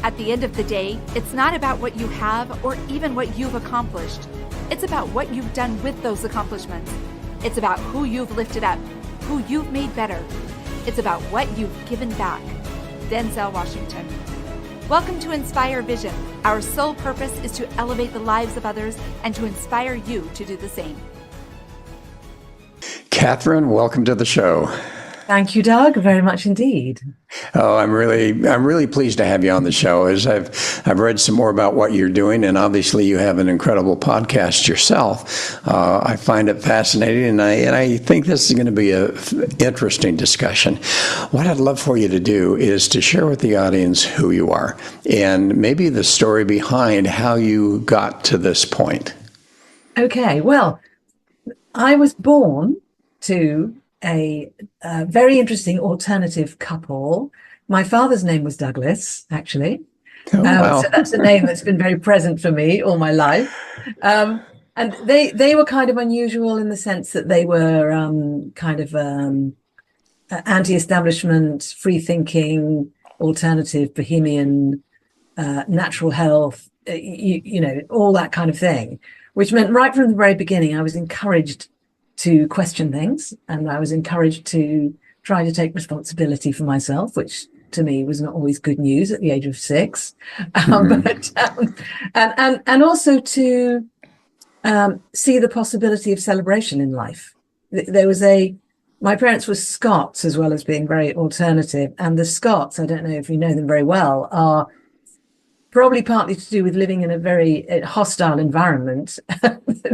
At the end of the day, it's not about what you have or even what you've accomplished. It's about what you've done with those accomplishments. It's about who you've lifted up, who you've made better. It's about what you've given back. Denzel Washington. Welcome to Inspire Vision. Our sole purpose is to elevate the lives of others and to inspire you to do the same. Catherine, welcome to the show. Thank you, Doug, very much indeed. Oh, I'm really pleased to have you on the show. As I've read some more about what you're doing, and obviously you have an incredible podcast yourself. I find it fascinating, and I think this is going to be a interesting discussion. What I'd love for you to do is to share with the audience who you are, and maybe the story behind how you got to this point. Okay, well, I was born to a very interesting alternative couple. My father's name was Douglas, actually. Oh, wow. So that's a name that's been very present for me all my life. And they were kind of unusual in the sense that they were anti-establishment, free-thinking, alternative, bohemian, natural health, you know, all that kind of thing, which meant right from the very beginning, I was encouraged to question things, and I was encouraged to try to take responsibility for myself, which to me was not always good news at the age of 6, and also to see the possibility of celebration in life. There was my parents were Scots as well as being very alternative, and the Scots, I don't know if you know them very well, are probably partly to do with living in a very hostile environment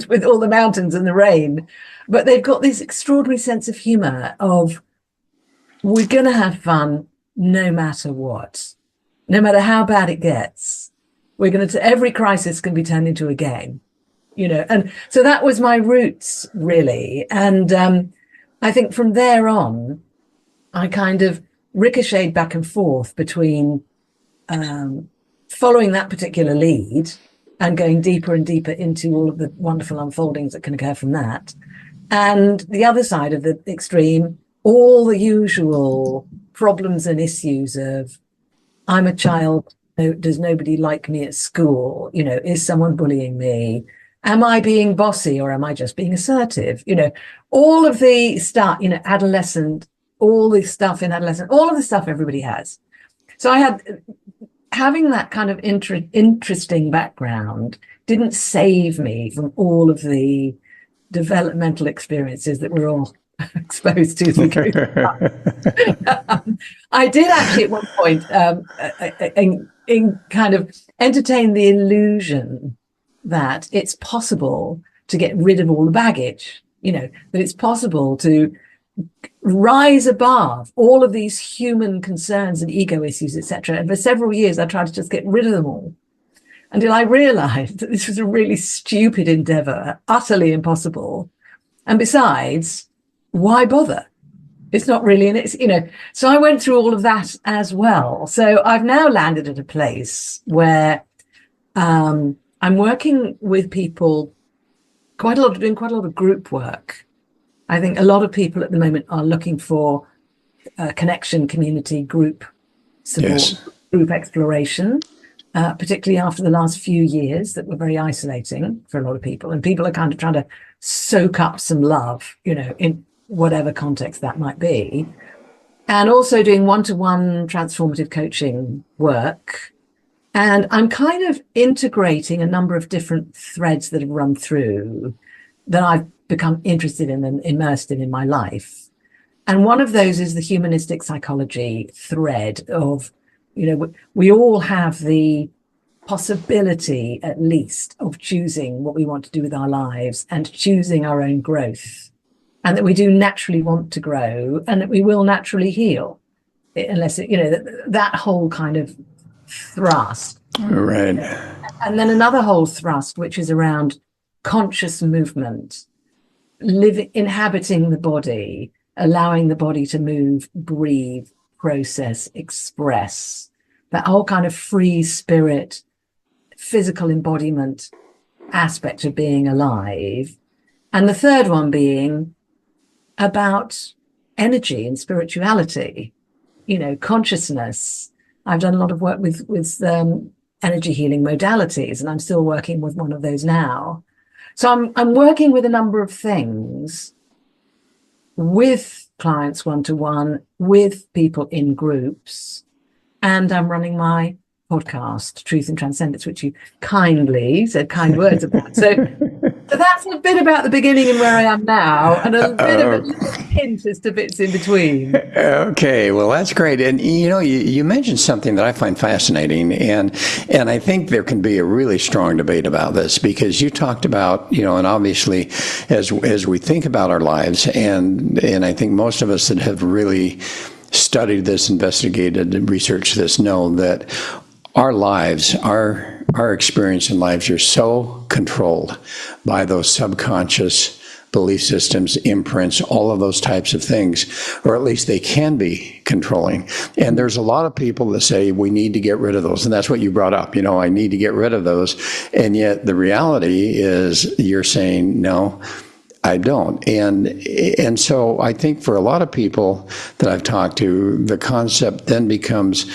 with all the mountains and the rain. But they've got this extraordinary sense of humor of, we're going to have fun no matter what, no matter how bad it gets. We're going to, every crisis can be turned into a game, you know. And so that was my roots, really. And I think from there on, I kind of ricocheted back and forth between following that particular lead and going deeper and deeper into all of the wonderful unfoldings that can occur from that. And the other side of the extreme, all the usual problems and issues of, I'm a child, does nobody like me at school? You know, is someone bullying me? Am I being bossy or am I just being assertive? You know, all of the stuff, you know, adolescent, all the stuff in adolescent, all of the stuff everybody has. So I had, having that kind of interesting background didn't save me from all of the developmental experiences that we're all exposed to. I did actually at one point in kind of entertain the illusion that it's possible to get rid of all the baggage, you know, that it's possible to rise above all of these human concerns and ego issues, etc. And for several years, I tried to just get rid of them all until I realized that this was a really stupid endeavor, utterly impossible. And besides, why bother? It's not really, and it's, you know, so I went through all of that as well. So I've now landed at a place where I'm working with people doing quite a lot of group work. I think a lot of people at the moment are looking for connection, community, group support, yes, group exploration, particularly after the last few years that were very isolating for a lot of people. And people are kind of trying to soak up some love, you know, in whatever context that might be. And also doing one-to-one transformative coaching work. And I'm kind of integrating a number of different threads that have run through that I've become interested in and immersed in my life. And one of those is the humanistic psychology thread of, you know, we all have the possibility, at least, of choosing what we want to do with our lives and choosing our own growth, and that we do naturally want to grow and that we will naturally heal, unless, you know, that whole kind of thrust. Right. And then another whole thrust, which is around conscious movement, inhabiting the body, allowing the body to move, breathe, process, express, that whole kind of free spirit, physical embodiment aspect of being alive. And the third one being about energy and spirituality, you know, consciousness, I've done a lot of work with energy healing modalities, and I'm still working with one of those now. So I'm working with a number of things with clients one-to-one, with people in groups, and I'm running my podcast, Truth and Transcendence, which you kindly said kind words about. So that's a bit about the beginning and where I am now, and a bit of a little hint as to bits in between. Okay, well, that's great. And you mentioned something that I find fascinating, and I think there can be a really strong debate about this, because you talked about, and obviously as we think about our lives, and I think most of us that have really studied this, investigated, and researched this know that our lives, our experience in lives are so controlled by those subconscious belief systems, imprints, all of those types of things, or at least they can be controlling. And there's a lot of people that say we need to get rid of those. And that's what you brought up. I need to get rid of those. And yet the reality is you're saying, no, I don't. And so I think for a lot of people that I've talked to, the concept then becomes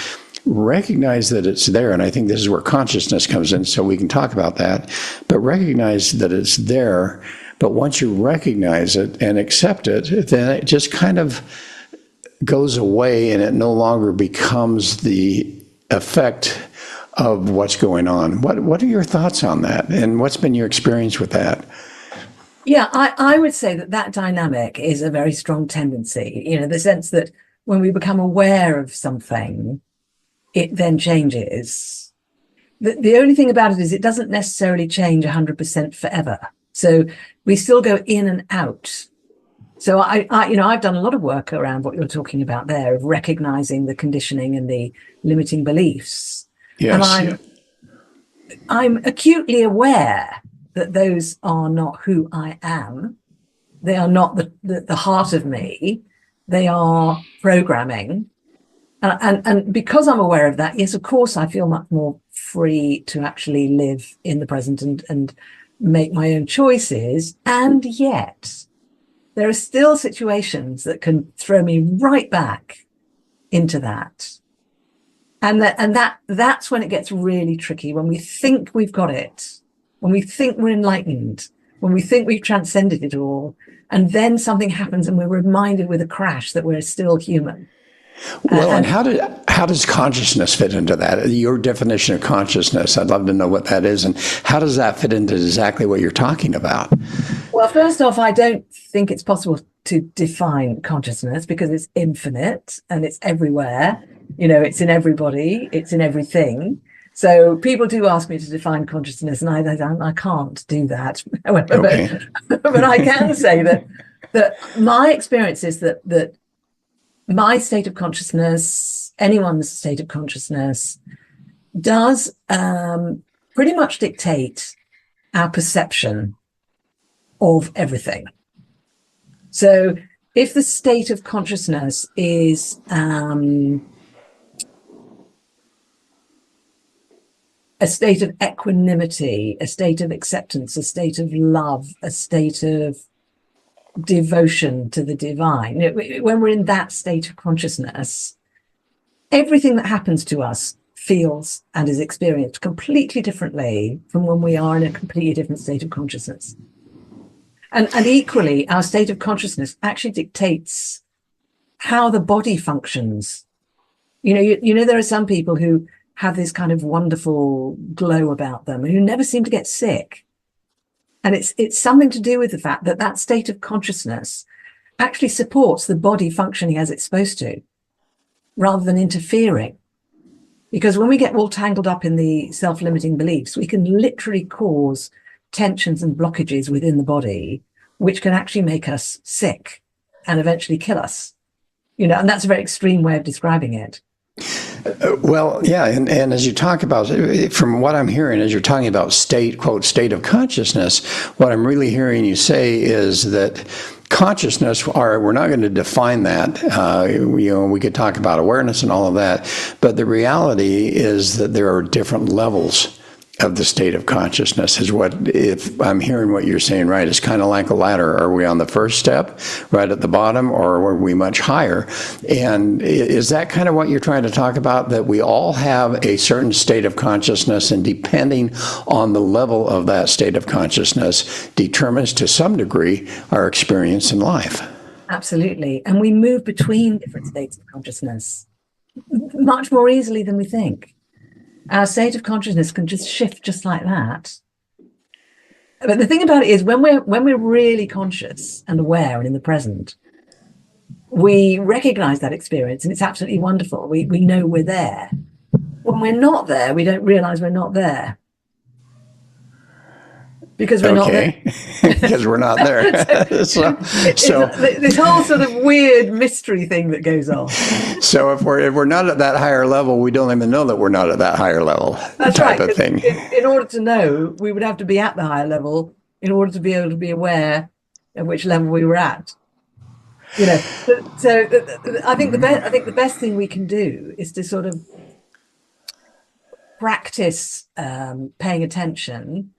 recognize that it's there. And I think this is where consciousness comes in, so we can talk about that. But recognize that it's there. But once you recognize it and accept it, then it just kind of goes away, and it no longer becomes the effect of what's going on. What are your thoughts on that? And what's been your experience with that? Yeah, I would say that dynamic is a very strong tendency, the sense that when we become aware of something, it then changes. The only thing about it is it doesn't necessarily change 100% forever. So we still go in and out. So I've done a lot of work around what you're talking about there, of recognizing the conditioning and the limiting beliefs. Yes. And I'm acutely aware that those are not who I am. They are not the heart of me. They are programming. And because I'm aware of that, yes, of course, I feel much more free to actually live in the present and make my own choices. And yet there are still situations that can throw me right back into that. And that's when it gets really tricky, when we think we've got it, when we think we're enlightened, when we think we've transcended it all, and then something happens and we're reminded with a crash that we're still human. Well, and how does consciousness fit into that? Your definition of consciousness, I'd love to know what that is. And how does that fit into exactly what you're talking about? Well, first off, I don't think it's possible to define consciousness, because it's infinite and it's everywhere. It's in everybody, it's in everything. So people do ask me to define consciousness, and I can't do that. However, okay. but I can say that my experience is that my state of consciousness, anyone's state of consciousness, does pretty much dictate our perception of everything. So if the state of consciousness is a state of equanimity, a state of acceptance, a state of love, a state of devotion to the divine, when we're in that state of consciousness, everything that happens to us feels and is experienced completely differently from when we are in a completely different state of consciousness. And equally, our state of consciousness actually dictates how the body functions. There are some people who have this kind of wonderful glow about them and who never seem to get sick. And it's something to do with the fact that state of consciousness actually supports the body functioning as it's supposed to, rather than interfering. Because when we get all tangled up in the self-limiting beliefs, we can literally cause tensions and blockages within the body, which can actually make us sick and eventually kill us. And that's a very extreme way of describing it. Well, yeah, and as you talk about, from what I'm hearing, as you're talking about quote, state of consciousness, what I'm really hearing you say is that consciousness, we're not going to define that. We could talk about awareness and all of that, but the reality is that there are different levels of the state of consciousness is what, if I'm hearing what you're saying right, it's kind of like a ladder. Are we on the first step, right at the bottom, or are we much higher? And is that kind of what you're trying to talk about, that we all have a certain state of consciousness, and depending on the level of that state of consciousness determines to some degree our experience in life? Absolutely. And we move between different states of consciousness much more easily than we think. Our state of consciousness can just shift just like that. But the thing about it is, when we're really conscious and aware and in the present, we recognize that experience, and it's absolutely wonderful. We know we're there. When we're not there, we don't realize we're not there. Because we're not there. Because we're not there. so this whole sort of weird mystery thing that goes on. So if we're not at that higher level, we don't even know that we're not at that higher level. That's type right. of thing. In order to know, we would have to be at the higher level in order to be able to be aware at which level we were at. You know. So I think the best thing we can do is to sort of practice paying attention.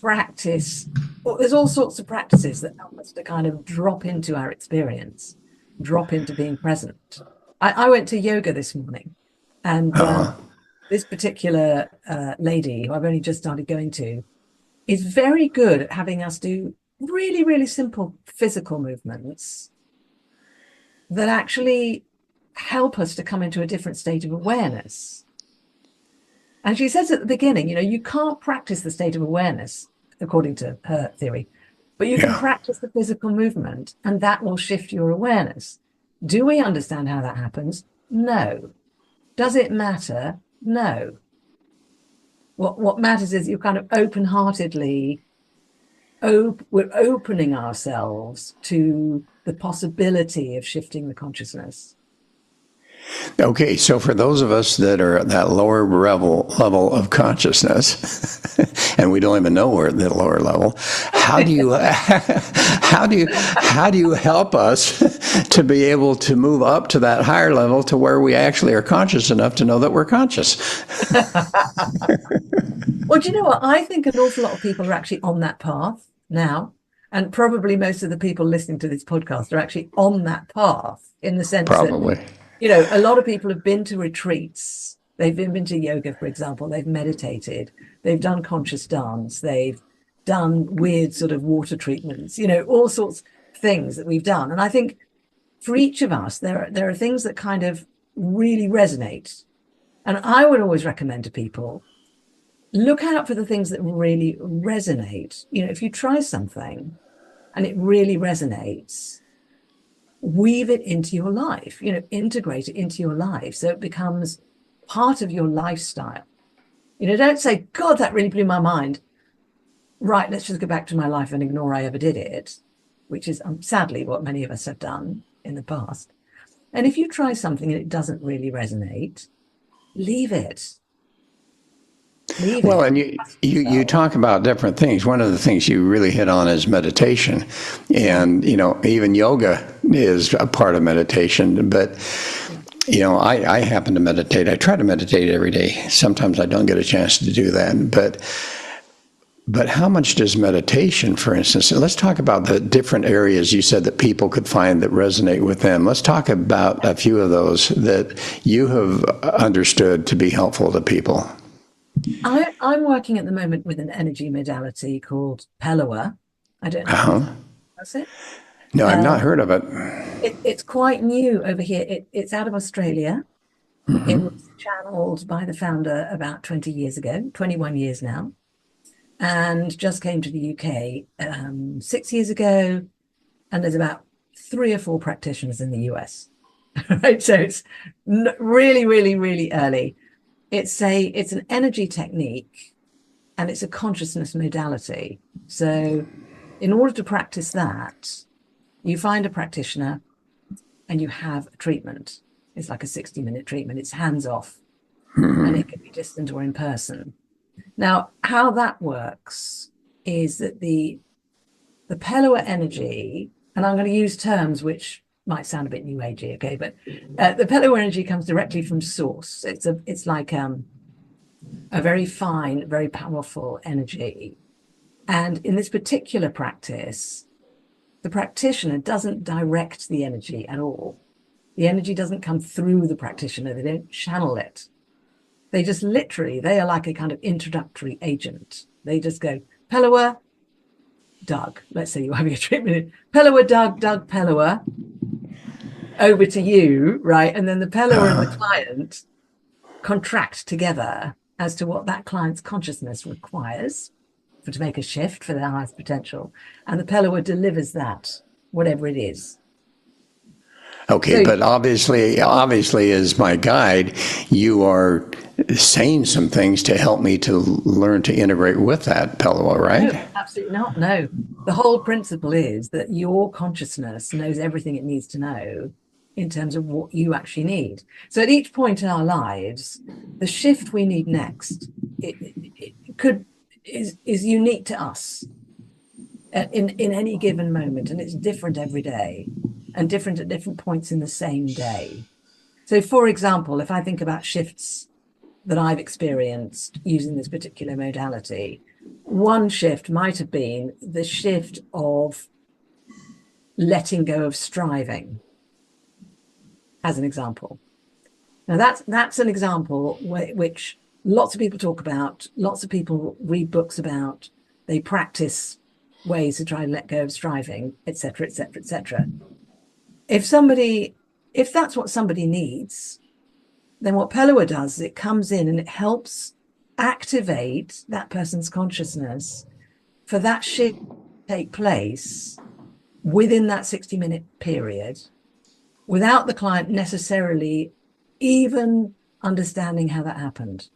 Practice. Well, there's all sorts of practices that help us to kind of drop into our experience, drop into being present. I went to yoga this morning, and this particular lady, who I've only just started going to, is very good at having us do really, really simple physical movements that actually help us to come into a different state of awareness. And she says at the beginning, you can't practice the state of awareness, according to her theory, but you can practice the physical movement, and that will shift your awareness. Do we understand how that happens? No. Does it matter? No. What matters is you're kind of open-heartedly, we're opening ourselves to the possibility of shifting the consciousness. Okay, so for those of us that are at that lower level of consciousness, and we don't even know we're at the lower level, how do you help us to be able to move up to that higher level, to where we actually are conscious enough to know that we're conscious? Well, do you know what? I think an awful lot of people are actually on that path now, and probably most of the people listening to this podcast are actually on that path, in the sense that, a lot of people have been to retreats. They've been to yoga, for example. They've meditated. They've done conscious dance. They've done weird sort of water treatments, all sorts of things that we've done. And I think for each of us, there are things that kind of really resonate. And I would always recommend to people, look out for the things that really resonate. If you try something and it really resonates, weave it into your life, integrate it into your life so it becomes part of your lifestyle. Don't say, God, that really blew my mind. Right, let's just go back to my life and ignore I ever did it, which is sadly what many of us have done in the past. And if you try something and it doesn't really resonate, leave it. Well, and you talk about different things. One of the things you really hit on is meditation. And, even yoga is a part of meditation. But, I happen to meditate. I try to meditate every day. Sometimes I don't get a chance to do that. But how much does meditation, for instance, let's talk about the different areas you said that people could find that resonate with them. Let's talk about a few of those that you have understood to be helpful to people. I'm working at the moment with an energy modality called Peloa. I don't know. That's it? No, I've not heard of it. It's quite new over here. It's out of Australia. Mm-hmm. It was channeled by the founder about 20 years ago, 21 years now, and just came to the UK 6 years ago. And there's about 3 or 4 practitioners in the US. Right, so it's really, really, really early. It's an energy technique, and it's a consciousness modality. So in order to practice that, you find a practitioner and you have a treatment. It's like a 60-minute treatment. It's hands-off, and it can be distant or in person. Now, how that works is that the Peloa energy, and I'm going to use terms which might sound a bit new agey, okay, but the Peloa energy comes directly from source. It's like a very fine, very powerful energy. And in this particular practice, the practitioner doesn't direct the energy at all. The energy doesn't come through the practitioner. They don't channel it. They just literally, they are like a kind of introductory agent. They just go, Pellower, Doug. Let's say you're having a treatment. Pellower, Doug, Doug, Pellower. Over to you, right? And then the Pellower and the client contract together as to what that client's consciousness requires to make a shift for their highest potential. And the Pellower delivers that, whatever it is. Okay, So, but obviously, as my guide, you are saying some things to help me to learn to integrate with that Pellowa, right? no, absolutely not. No. The whole principle is that your consciousness knows everything it needs to know in terms of what you actually need. So at each point in our lives, the shift we need next is unique to us in any given moment, and it's different every day and different at different points in the same day. So, for example, if I think about shifts that I've experienced using this particular modality, one shift might have been the shift of letting go of striving, as an example. Now, that's an example which lots of people talk about, lots of people read books about, they practice ways to try and let go of striving, etc., etc., etc. If that's what somebody needs, then what Pellowa does is it comes in and it helps activate that person's consciousness for that shift to take place within that 60-minute period without the client necessarily even understanding how that happened.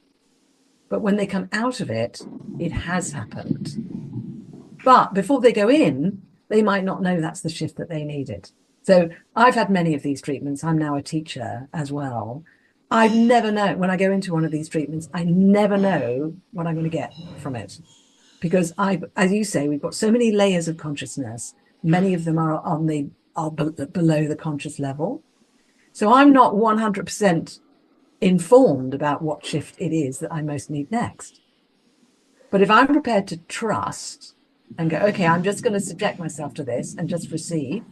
But when they come out of it, it has happened. But before they go in, they might not know that's the shift that they needed. So I've had many of these treatments. I'm now a teacher as well. I've never known, when I go into one of these treatments, I never know what I'm going to get from it. Because as you say, we've got so many layers of consciousness. Many of them are below the conscious level. So I'm not 100% informed about what shift it is that I most need next. But if I'm prepared to trust and go, okay, I'm just going to subject myself to this and just receive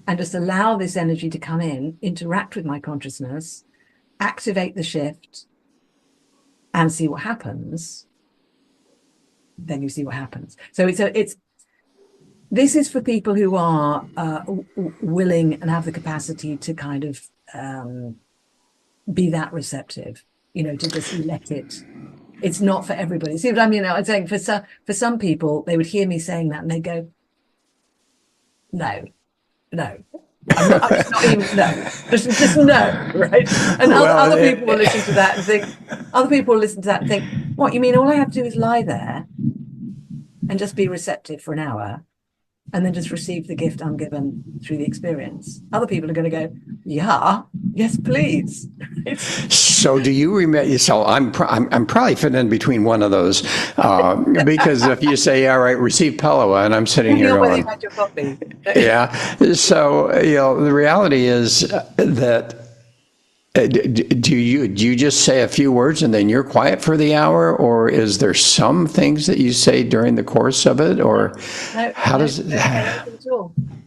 and just allow this energy to come in, interact with my consciousness, activate the shift and see what happens, then you see what happens. So this is for people who are willing and have the capacity to kind of be that receptive, to just let it. It's not for everybody. See what I mean? I'm saying for some people, they would hear me saying that and they go, no. I'm just not even, no. Just no, right? And other people will listen to that and think, what, you mean all I have to do is lie there and just be receptive for an hour and then just receive the gift I'm given through the experience? Other people are going to go, yeah, yes, please. So do you remember? So I'm probably fitting in between one of those because if you say, all right, receive Pellowa, and I'm sitting here going, had your coffee. Yeah. So the reality is that do you just say a few words and then you're quiet for the hour, or is there some things that you say during the course of it, or how does it?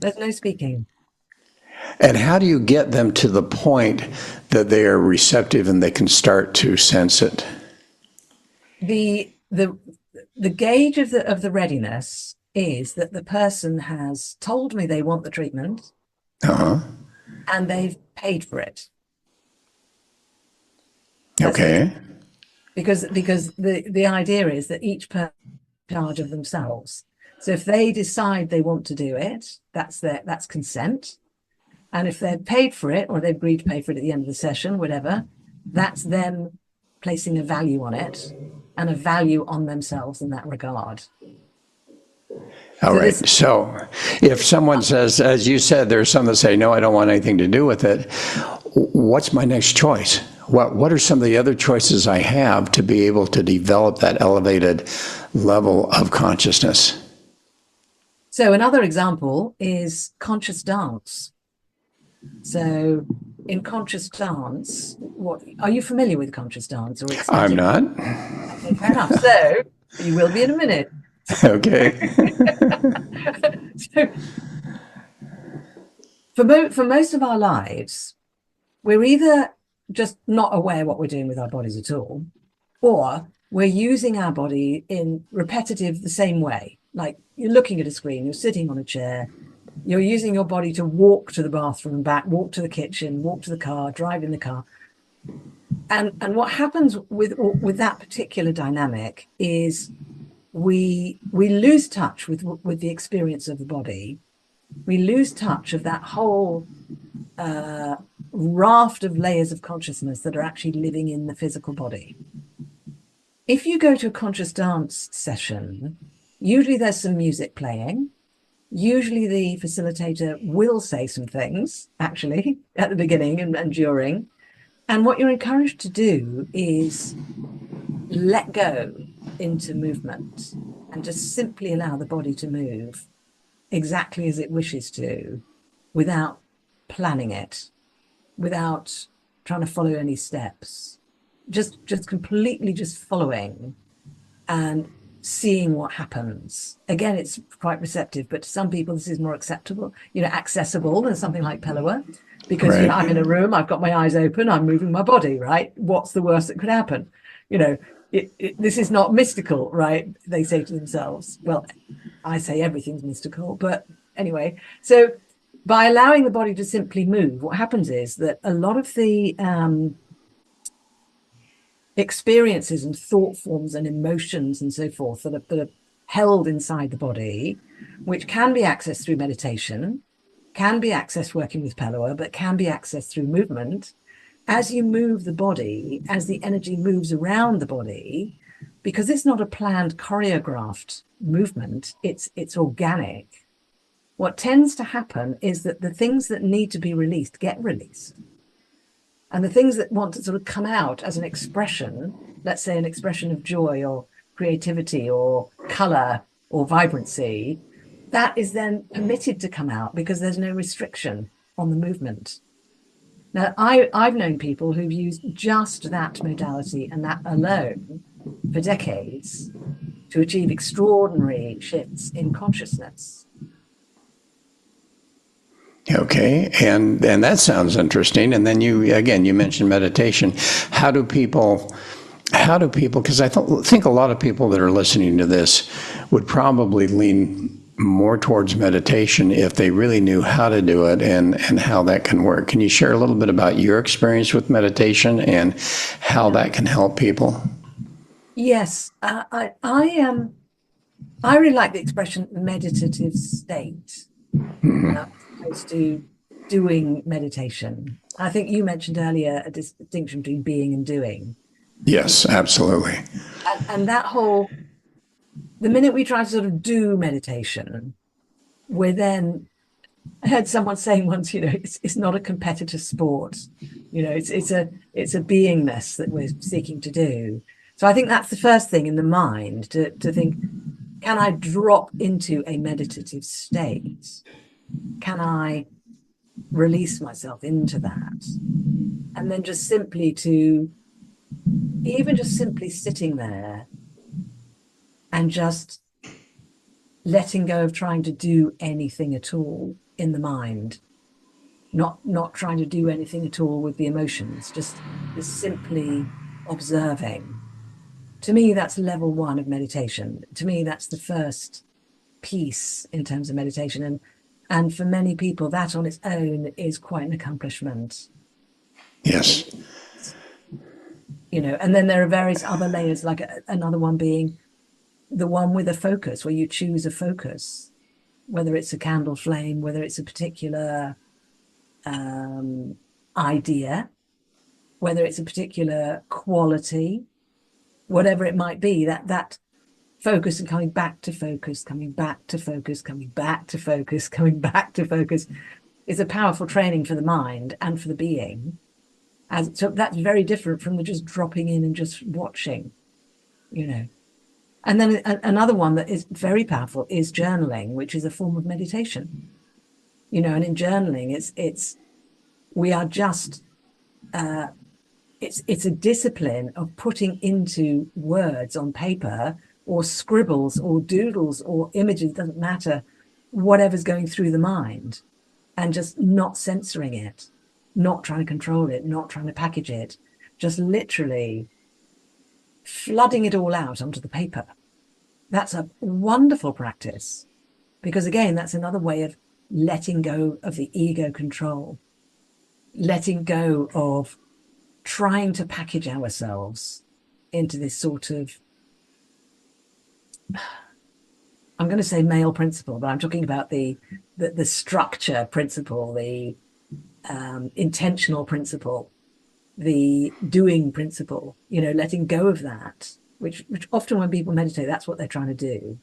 There's no speaking. And how do you get them to the point that they are receptive and they can start to sense it? The gauge of the readiness is that the person has told me they want the treatment, and they've paid for it. Okay. Because the idea is that each person is in charge of themselves. So if they decide they want to do it, that's consent. And if they've paid for it, or they've agreed to pay for it at the end of the session, whatever, that's them placing a value on it and a value on themselves in that regard. All right. So if someone says, as you said, there's some that say, no, I don't want anything to do with it. What's my next choice? What are some of the other choices I have to be able to develop that elevated level of consciousness? So another example is conscious dance. So in conscious dance, what are you familiar with conscious dance or I'm ecstatic? not. Okay, fair enough. So you will be in a minute. Okay. So for most of our lives, we're either just not aware what we're doing with our bodies at all, or we're using our body in repetitive, the same way. Like you're looking at a screen, you're sitting on a chair, you're using your body to walk to the bathroom and back, walk to the kitchen, walk to the car, drive in the car. And what happens with that particular dynamic is we lose touch with the experience of the body. We lose touch of that whole raft of layers of consciousness that are actually living in the physical body. If you go to a conscious dance session, usually there's some music playing. Usually the facilitator will say some things, actually, at the beginning and during. And what you're encouraged to do is let go into movement and just simply allow the body to move exactly as it wishes to, without planning it, without trying to follow any steps, just completely just following and seeing what happens. Again, it's quite receptive, but to some people this is more acceptable, accessible than something like Pellewa, because Right. I'm in a room, I've got my eyes open, I'm moving my body, right? What's the worst that could happen? This is not mystical, right? They say to themselves. Well, I say everything's mystical, but anyway. So by allowing the body to simply move, what happens is that a lot of the experiences and thought forms and emotions and so forth that are held inside the body, which can be accessed through meditation, can be accessed working with Pellewa, but can be accessed through movement. As you move the body, as the energy moves around the body, because it's not a planned, choreographed movement, it's organic. What tends to happen is that the things that need to be released get released. And the things that want to sort of come out as an expression, let's say an expression of joy or creativity or color or vibrancy, that is then permitted to come out because there's no restriction on the movement. Now, I've known people who've used just that modality and that alone for decades to achieve extraordinary shifts in consciousness. Okay, and that sounds interesting. And then you mentioned meditation. How do people? Because I think a lot of people that are listening to this would probably lean more towards meditation if they really knew how to do it and how that can work. Can you share a little bit about your experience with meditation and how that can help people? Yes, I really like the expression meditative state, as opposed to doing meditation. I think you mentioned earlier a distinction between being and doing. Yes, absolutely. And that whole, the minute we try to sort of do meditation, we're then, I heard someone saying once, it's not a competitive sport. It's a beingness that we're seeking to do. So I think that's the first thing in the mind, to think, can I drop into a meditative state? Can I release myself into that? And then just simply sitting there and just letting go of trying to do anything at all in the mind, not trying to do anything at all with the emotions, just simply observing. To me, that's level one of meditation. To me, that's the first piece in terms of meditation. And for many people, that on its own is quite an accomplishment. Yes. And then there are various other layers, like another one being the one with a focus, where you choose a focus, whether it's a candle flame, whether it's a particular idea, whether it's a particular quality, whatever it might be, that focus and coming back to focus, coming back to focus, coming back to focus, coming back to focus is a powerful training for the mind and for the being. So that's very different from the just dropping in and just watching, And then another one that is very powerful is journaling, which is a form of meditation. And in journaling, it's We are just, it's a discipline of putting into words on paper or scribbles or doodles or images, doesn't matter, whatever's going through the mind, and just not censoring it, not trying to control it, not trying to package it, just literally flooding it all out onto the paper. That's a wonderful practice, because again, that's another way of letting go of the ego control, letting go of trying to package ourselves into this sort of, I'm going to say male principle, but I'm talking about the structure principle, the intentional principle, the doing principle, letting go of that, which often when people meditate, that's what they're trying to do.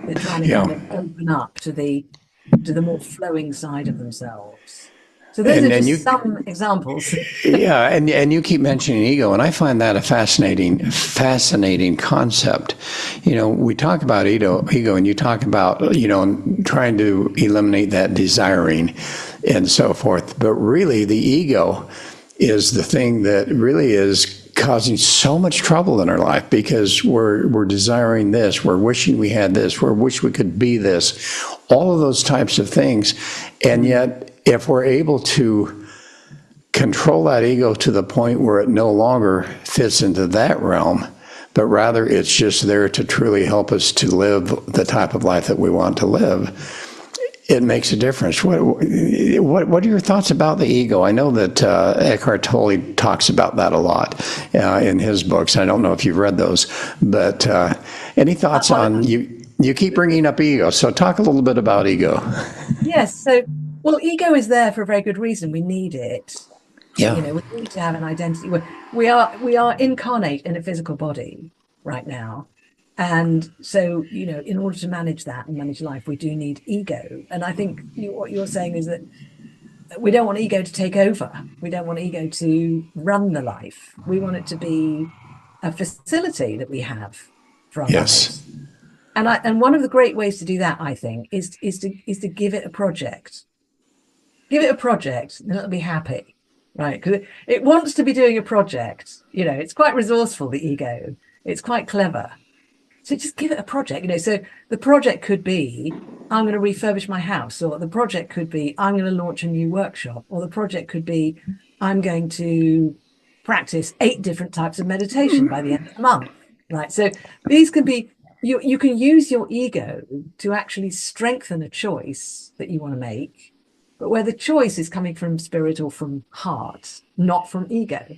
They're trying to kind of open up to the more flowing side of themselves. So those are just some examples. Yeah, and you keep mentioning ego, and I find that a fascinating concept. We talk about ego, and you talk about trying to eliminate that desiring and so forth. But really, the ego is the thing that really is causing so much trouble in our life, because we're desiring this, we're wishing we had this, we wish we could be this, all of those types of things. And yet, if we're able to control that ego to the point where it no longer fits into that realm, but rather it's just there to truly help us to live the type of life that we want to live, it makes a difference. What are your thoughts about the ego? I know that Eckhart Tolle talks about that a lot in his books. I don't know if you've read those, but any thoughts on you? You keep bringing up ego, so talk a little bit about ego. Yes. So, well, ego is there for a very good reason. We need it. Yeah. We need to have an identity. We are incarnate in a physical body right now. And so, in order to manage that and manage life, we do need ego. And I think what you're saying is that we don't want ego to take over. We don't want ego to run the life. We want it to be a facility that we have for our lives. And one of the great ways to do that, I think, is to give it a project. Give it a project, and it'll be happy, right? Because it wants to be doing a project. It's quite resourceful, the ego. It's quite clever. So just give it a project. So the project could be, I'm going to refurbish my house, or the project could be, I'm going to launch a new workshop, or the project could be, I'm going to practice 8 different types of meditation by the end of the month, right? So these can be, you can use your ego to actually strengthen a choice that you want to make, but where the choice is coming from spirit or from heart, not from ego.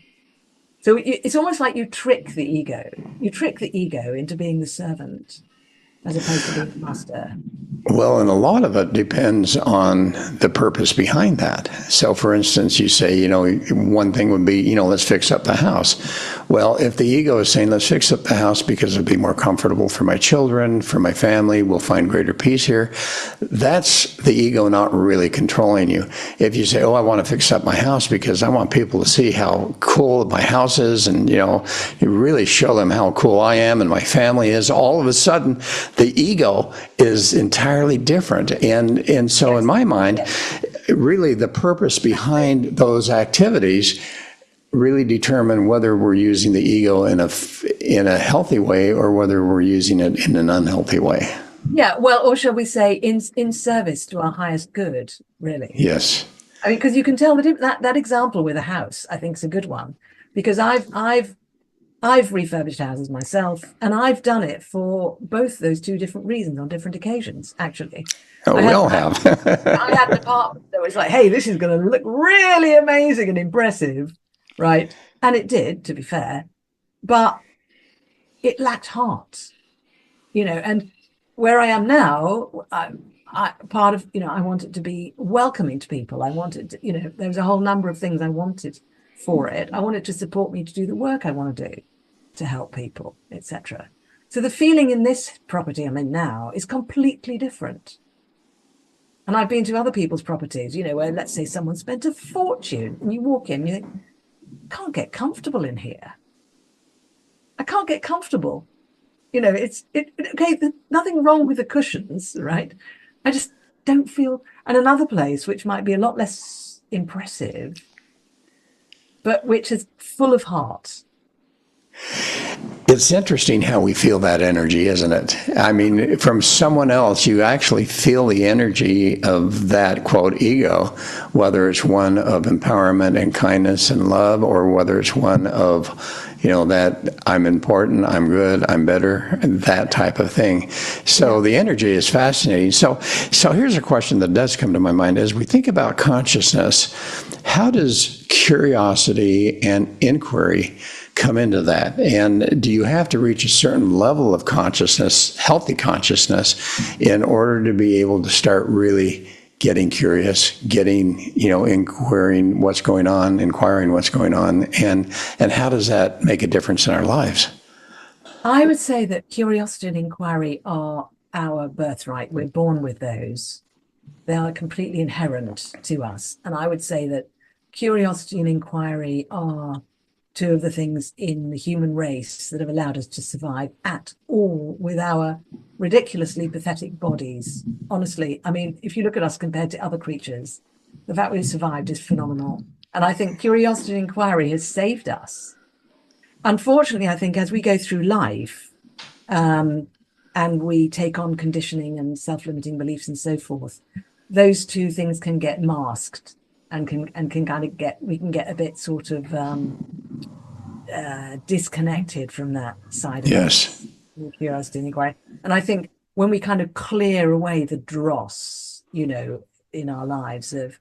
So it's almost like you trick the ego. You trick the ego into being the servant as opposed to being the master. Well, and a lot of it depends on the purpose behind that. So, for instance, you say, one thing would be, let's fix up the house. Well, if the ego is saying, let's fix up the house because it'll be more comfortable for my children, for my family, we'll find greater peace here, that's the ego not really controlling you. If you say, I want to fix up my house because I want people to see how cool my house is, and, you really show them how cool I am and my family is, all of a sudden, the ego is entirely different. And so in my mind, really the purpose behind those activities really determine whether we're using the ego in a healthy way or whether we're using it in an unhealthy way. Yeah, well, or shall we say in service to our highest good, really. Yes. I mean, because you can tell that example with a house, I think, is a good one, because I've refurbished houses myself, and I've done it for both those two different reasons on different occasions, actually. Oh, we all have. I had an apartment that was like, hey, this is going to look really amazing and impressive, right? And it did, to be fair, but it lacked heart, and where I am now, I part of, I want it to be welcoming to people. I wanted to, there was a whole number of things I wanted for it. I want it to support me to do the work I want to do, to help people, etc. So the feeling in this property I'm in now is completely different. And I've been to other people's properties, where, let's say, someone spent a fortune, and you walk in and you think, I can't get comfortable in here. I can't get comfortable. Okay, there's nothing wrong with the cushions, right? I just don't feel. And another place, which might be a lot less impressive, but which is full of heart. It's interesting how we feel that energy, isn't it? I mean, from someone else, you actually feel the energy of that, quote, ego, whether it's one of empowerment and kindness and love, or whether it's one of, that I'm important, I'm good, I'm better, that type of thing. So the energy is fascinating. So here's a question that does come to my mind. As we think about consciousness, how does curiosity and inquiry come into that? And do you have to reach a certain level of consciousness, healthy consciousness, in order to be able to start really getting curious, inquiring what's going on, and how does that make a difference in our lives? I would say that curiosity and inquiry are our birthright. We're born with those. They are completely inherent to us. And I would say that curiosity and inquiry are two of the things in the human race that have allowed us to survive at all with our ridiculously pathetic bodies. Honestly, I mean, if you look at us compared to other creatures, the fact we've survived is phenomenal. And I think curiosity and inquiry has saved us. Unfortunately, I think as we go through life, and we take on conditioning and self-limiting beliefs and so forth, those two things can get masked and can kind of we can get a bit sort of disconnected from that side of Yes. curiosity and inquiry. And I think when we kind of clear away the dross, in our lives of,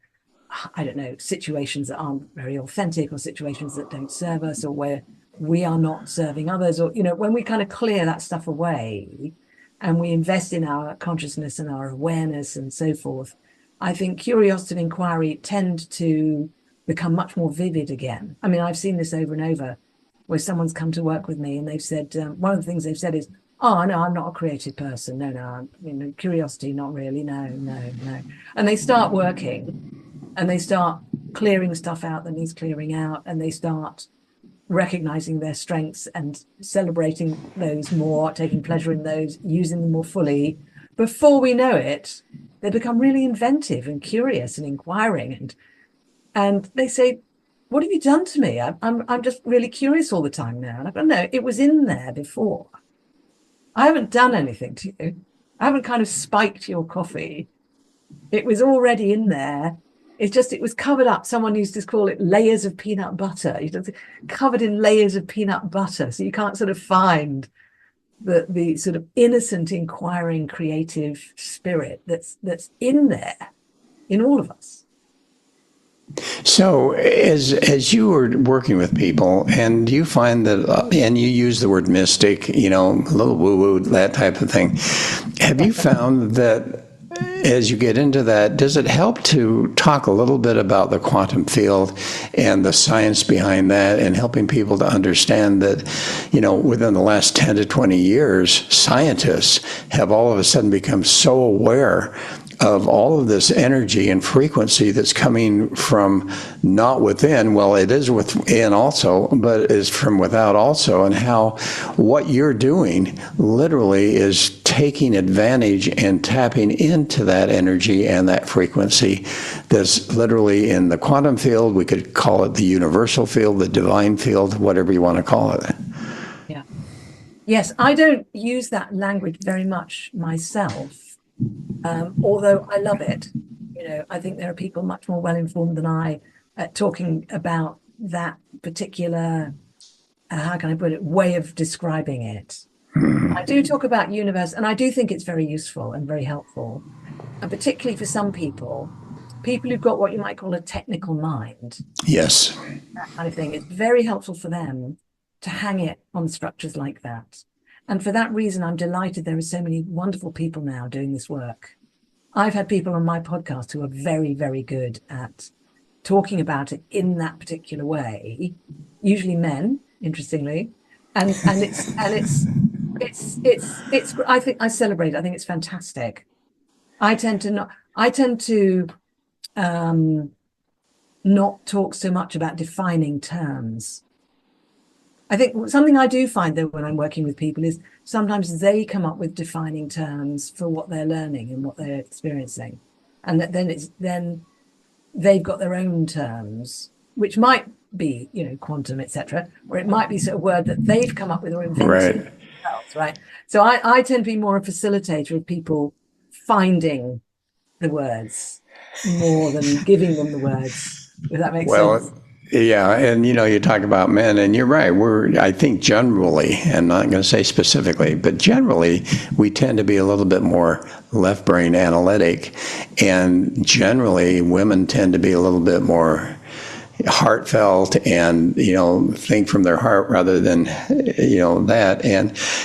I don't know, situations that aren't very authentic, or situations that don't serve us, or where we are not serving others, or, when we kind of clear that stuff away and we invest in our consciousness and our awareness and so forth, I think curiosity and inquiry tend to become much more vivid again. I mean, I've seen this over and over, where someone's come to work with me and they've said, one of the things they've said is, oh, no, I'm not a creative person. No, curiosity, not really. No. And they start working and they start clearing stuff out that needs clearing out, and they start recognizing their strengths and celebrating those more, taking pleasure in those, using them more fully. Before we know it, they become really inventive and curious and inquiring, and they say, what have you done to me? I'm just really curious all the time now. And I go, no, it was in there before. I haven't done anything to you. I haven't kind of spiked your coffee. It was already in there. It's just, it was covered up. Someone used to call it layers of peanut butter. Covered in layers of peanut butter. So you can't sort of find the sort of innocent, inquiring, creative spirit that's in there, in all of us. So as you were working with people, and you find that, and you use the word mystic, a little woo-woo, that type of thing, have you found that as you get into that, does it help to talk a little bit about the quantum field and the science behind that, and helping people to understand that, within the last 10 to 20 years, scientists have all of a sudden become so aware of all of this energy and frequency that's coming from not within, well, it is within also, but is from without also, and how what you're doing literally is taking advantage and tapping into that energy and that frequency that's literally in the quantum field. We could call it the universal field, the divine field, whatever you want to call it. Yeah. Yes, I don't use that language very much myself. Although I love it. I think there are people much more well-informed than I talking about that particular, how can I put it, way of describing it. I do talk about universe, and I do think it's very useful and very helpful. And particularly for some people who've got what you might call a technical mind. Yes. That kind of thing. It's very helpful for them to hang it on structures like that. And for that reason, I'm delighted there are so many wonderful people now doing this work. I've had people on my podcast who are very, very good at talking about it in that particular way, usually men, interestingly. And it's I think I celebrate it. I think it's fantastic. I tend to not talk so much about defining terms. I think something I do find, though, when I'm working with people is sometimes they come up with defining terms for what they're learning and what they're experiencing. And that then they've got their own terms, which might be, quantum, etc., or it might be sort of word that they've come up with or invented Right. themselves, right? So I tend to be more a facilitator of people finding the words more than giving them the words, if that makes sense. Well, yeah, and you talk about men, and you're right. I think generally, and not going to say specifically, but generally, we tend to be a little bit more left brain analytic, and generally, women tend to be a little bit more heartfelt and think from their heart rather than that.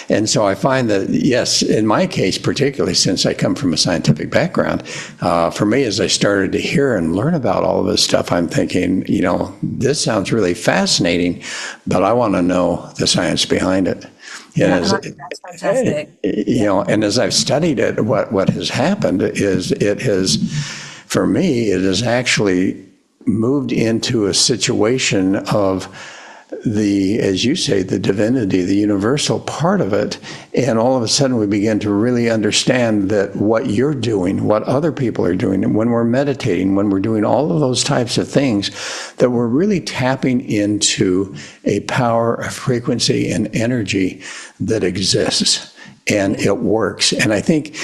And so I find that, yes, in my case particularly, since I come from a scientific background, for me, as I started to hear and learn about all of this stuff, I'm thinking, this sounds really fascinating, but I want to know the science behind it. Yeah, and I think that's fantastic. And as I've studied it, what has happened is for me, it has actually moved into a situation of as you say, the divinity, the universal part of it. And all of a sudden we begin to really understand that what you're doing, what other people are doing, and when we're meditating, when we're doing all of those types of things, that we're really tapping into a power, a frequency, and energy that exists. And it works. And I think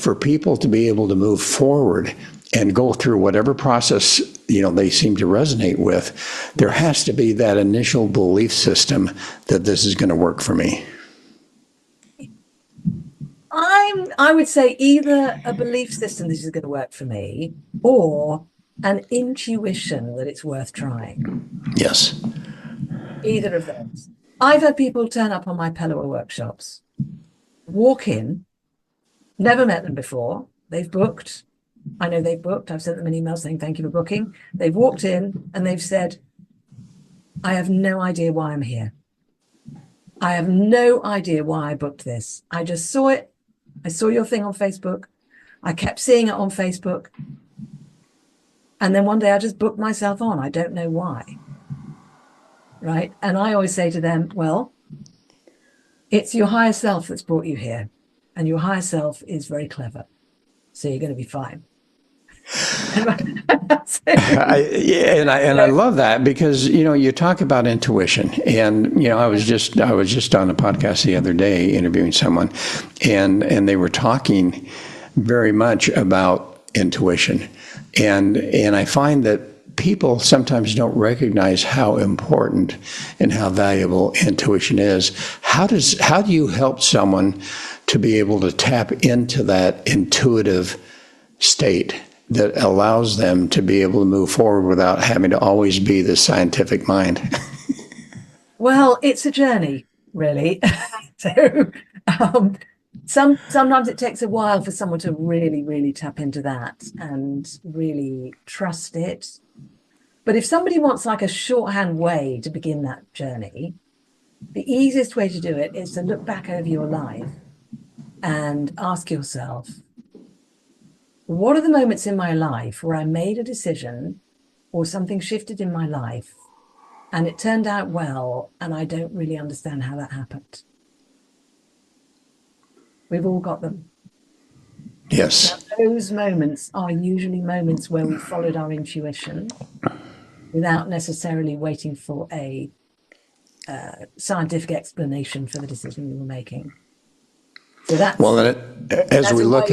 for people to be able to move forward and go through whatever process they seem to resonate with, there has to be that initial belief system that this is going to work for me. I would say either a belief system this is going to work for me, or an intuition that it's worth trying. Yes. Either of those. I've had people turn up on my Pellower workshops, walk in, never met them before, they've booked. I know they've booked. I've sent them an email saying thank you for booking. They've walked in and they've said, I have no idea why I'm here. I have no idea why I booked this. I just saw it. I saw your thing on Facebook. I kept seeing it on Facebook. And then one day I just booked myself on. I don't know why. Right? And I always say to them, well, it's your higher self that's brought you here. And your higher self is very clever. So you're going to be fine. I love that because you talk about intuition, and I was just on a podcast the other day interviewing someone, and they were talking very much about intuition, and I find that people sometimes don't recognize how important and how valuable intuition is. How do you help someone to be able to tap into that intuitive state that allows them to be able to move forward without having to always be the scientific mind? Well, it's a journey, really. So sometimes it takes a while for someone to really, really tap into that and really trust it. But if somebody wants like a shorthand way to begin that journey, the easiest way to do it is to look back over your life and ask yourself, what are the moments in my life where I made a decision or something shifted in my life and it turned out well and I don't really understand how that happened? We've all got them. Yes. Now, those moments are usually moments where we followed our intuition without necessarily waiting for a scientific explanation for the decision we were making. So that's, well, as we look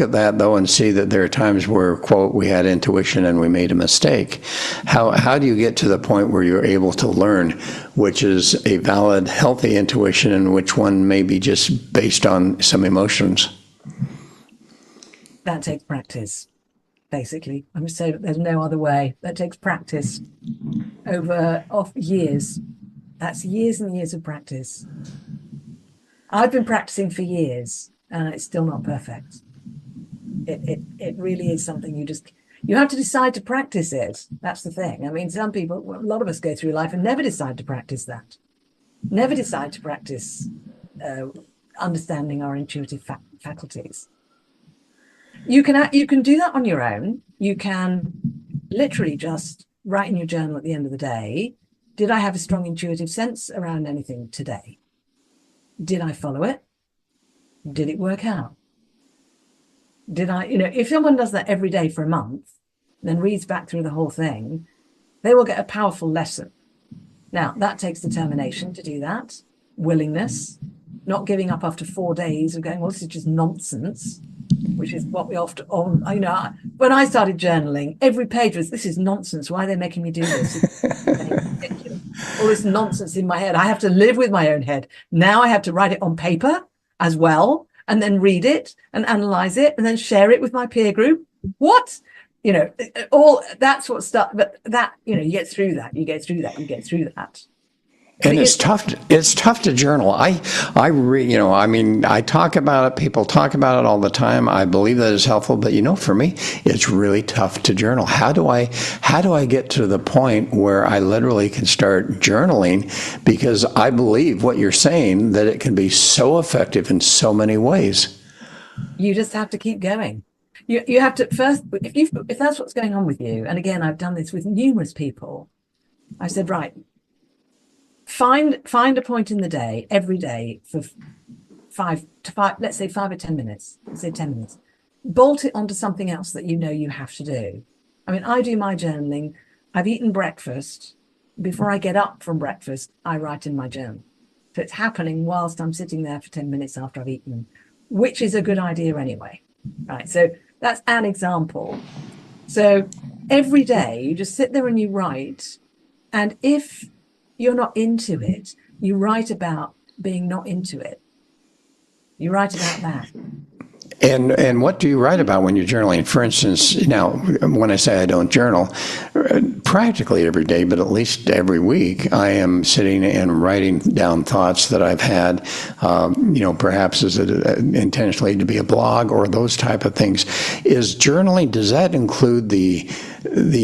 at that though, and see that there are times where, quote, we had intuition and we made a mistake, how do you get to the point where you're able to learn which is a valid, healthy intuition and which one may be just based on some emotions? that takes practice, basically. I'm just saying there's no other way. That takes practice over years. That's years and years of practice. I've been practicing for years and it's still not perfect. It really is something you have to decide to practice it. That's the thing. I mean, some people, a lot of us go through life and never decide to practice that. Never decide to practice understanding our intuitive faculties. You can do that on your own. You can literally just write in your journal at the end of the day, did I have a strong intuitive sense around anything today? Did I follow it? Did it work out? Did I, if someone does that every day for a month, then reads back through the whole thing, they will get a powerful lesson. Now, that takes determination to do that, willingness, not giving up after 4 days of going, well, this is just nonsense, which is what we often, when I started journaling, every page was, this is nonsense. Why are they making me do this? All this nonsense in my head. I have to live with my own head. Now I have to write it on paper as well, and then read it and analyze it and then share it with my peer group. What? All that's what stuff, but that, you get through that. And it's tough. It's tough to journal. I talk about it. People talk about it all the time. I believe that is helpful. But for me, it's really tough to journal. How do I get to the point where I literally can start journaling? Because I believe what you're saying, that it can be so effective in so many ways. You just have to keep going. You have to first, if that's what's going on with you. And again, I've done this with numerous people. I said, right. Find a point in the day, every day, for 5 to 5, let's say 5 or 10 minutes, let's say 10 minutes. Bolt it onto something else that you have to do. I mean, I do my journaling. I've eaten breakfast. Before I get up from breakfast, I write in my journal. So it's happening whilst I'm sitting there for 10 minutes after I've eaten, which is a good idea anyway. Right. So that's an example. So every day you just sit there and you write. And if you're not into it, you write about being not into it. You write about that. And what do you write about when you're journaling? For instance, now, when I say I don't journal, practically every day, but at least every week, I am sitting and writing down thoughts that I've had, perhaps is it intentionally to be a blog or those type of things. Is journaling, does that include the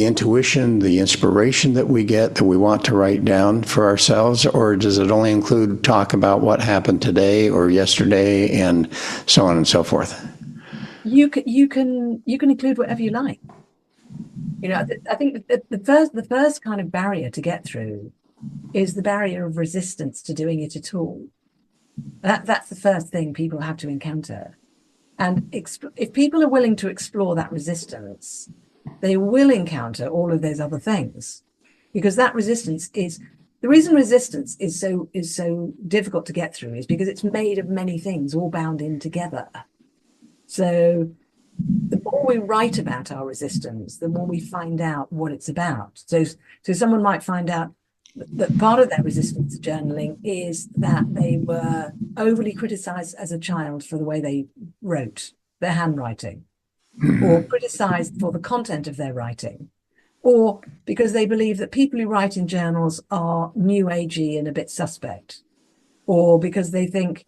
intuition, the inspiration that we get that we want to write down for ourselves, or does it only include talk about what happened today or yesterday and so on and so forth? You can include whatever you like. I think the first kind of barrier to get through is the barrier of resistance to doing it at all. That's the first thing people have to encounter. And if people are willing to explore that resistance, they will encounter all of those other things, because that resistance is the reason resistance is so difficult to get through is because it's made of many things all bound in together. So the more we write about our resistance, the more we find out what it's about. So someone might find out that part of their resistance to journaling is that they were overly criticized as a child for the way they wrote, their handwriting, or criticized for the content of their writing, or because they believe that people who write in journals are new agey and a bit suspect, or because they think,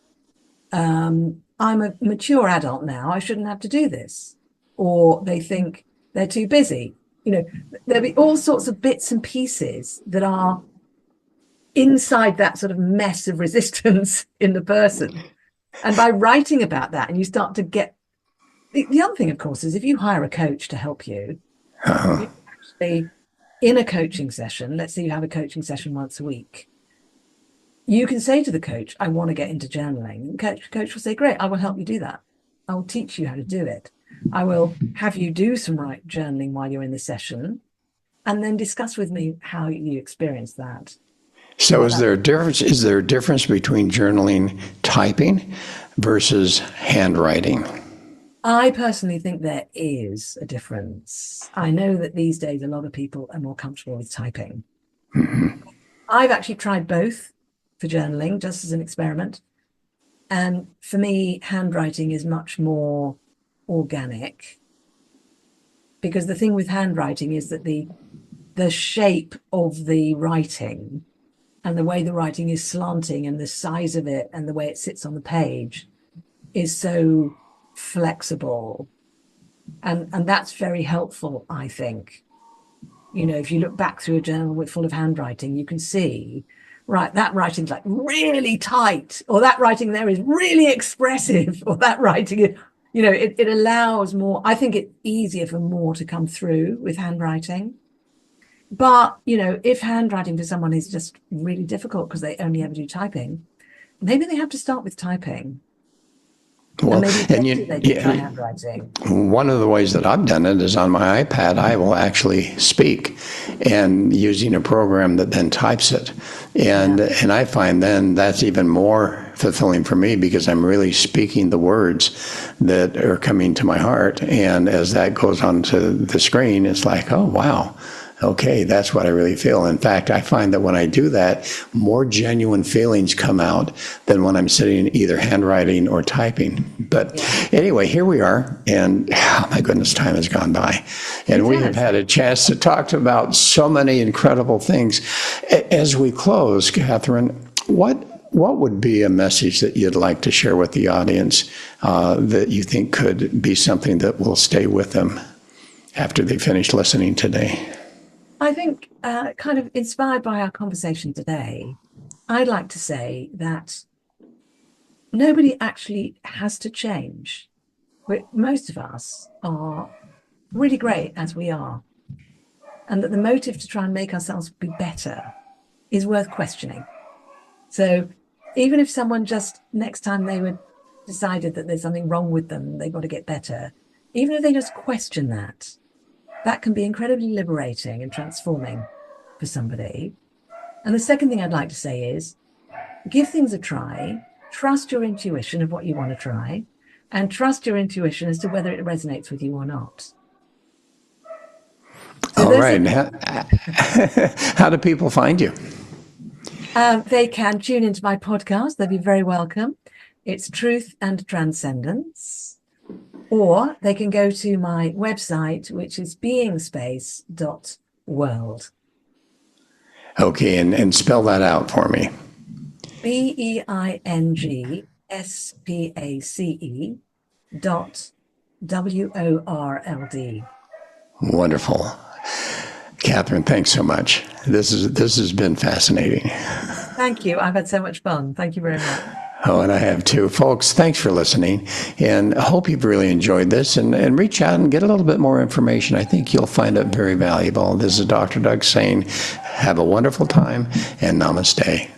I'm a mature adult now, I shouldn't have to do this, or they think they're too busy. There'll be all sorts of bits and pieces that are inside that sort of mess of resistance in the person. And by writing about that, and you start to get the other thing, of course, is if you hire a coach to help you, you actually, in a coaching session, let's say you have a coaching session once a week, you can say to the coach, I want to get into journaling. The coach will say, great, I will help you do that. I will teach you how to do it. I will have you do some journaling while you're in the session, and then discuss with me how you experience that. So is there a difference? Is there a difference between journaling typing versus handwriting? I personally think there is a difference. I know that these days a lot of people are more comfortable with typing. Mm-hmm. I've actually tried both for journaling, just as an experiment. And for me, handwriting is much more organic, because the thing with handwriting is that the shape of the writing and the way the writing is slanting and the size of it and the way it sits on the page is so flexible. And that's very helpful, I think. If you look back through a journal full of handwriting, you can see, right, that writing's like really tight, or that writing there is really expressive, or that writing is, it allows more. I think it's easier for more to come through with handwriting. But, if handwriting for someone is just really difficult because they only ever do typing, maybe they have to start with typing. Well, maybe and they can try handwriting. one of the ways that I've done it is on my iPad, I will actually speak and using a program that then types it. And I find then that's even more fulfilling for me because I'm really speaking the words that are coming to my heart. And as that goes onto the screen, it's like, oh, wow. Okay, that's what I really feel. In fact, I find that when I do that, more genuine feelings come out than when I'm sitting either handwriting or typing. But anyway, here we are, and oh my goodness, time has gone by. And we have had a chance to talk about so many incredible things. As we close, Catherine, what would be a message that you'd like to share with the audience that you think could be something that will stay with them after they finish listening today? I think, kind of inspired by our conversation today, I'd like to say that nobody actually has to change. Most of us are really great as we are, and that the motive to try and make ourselves be better is worth questioning. So even if someone just next time they would decided that there's something wrong with them, they've got to get better, even if they just question that, that can be incredibly liberating and transforming for somebody. And the second thing I'd like to say is give things a try, trust your intuition of what you want to try, and trust your intuition as to whether it resonates with you or not. So all right. How do people find you? They can tune into my podcast. They'll be very welcome. It's Truth and Transcendence. Or they can go to my website, which is beingspace.world. Okay, and spell that out for me. BEINGSPACE.WORLD. Wonderful. Catherine, thanks so much. This has been fascinating. Thank you. I've had so much fun. Thank you very much. Oh, and I have too. Folks, thanks for listening. And I hope you've really enjoyed this and reach out and get a little bit more information. I think you'll find it very valuable. This is Dr. Doug saying, have a wonderful time and namaste.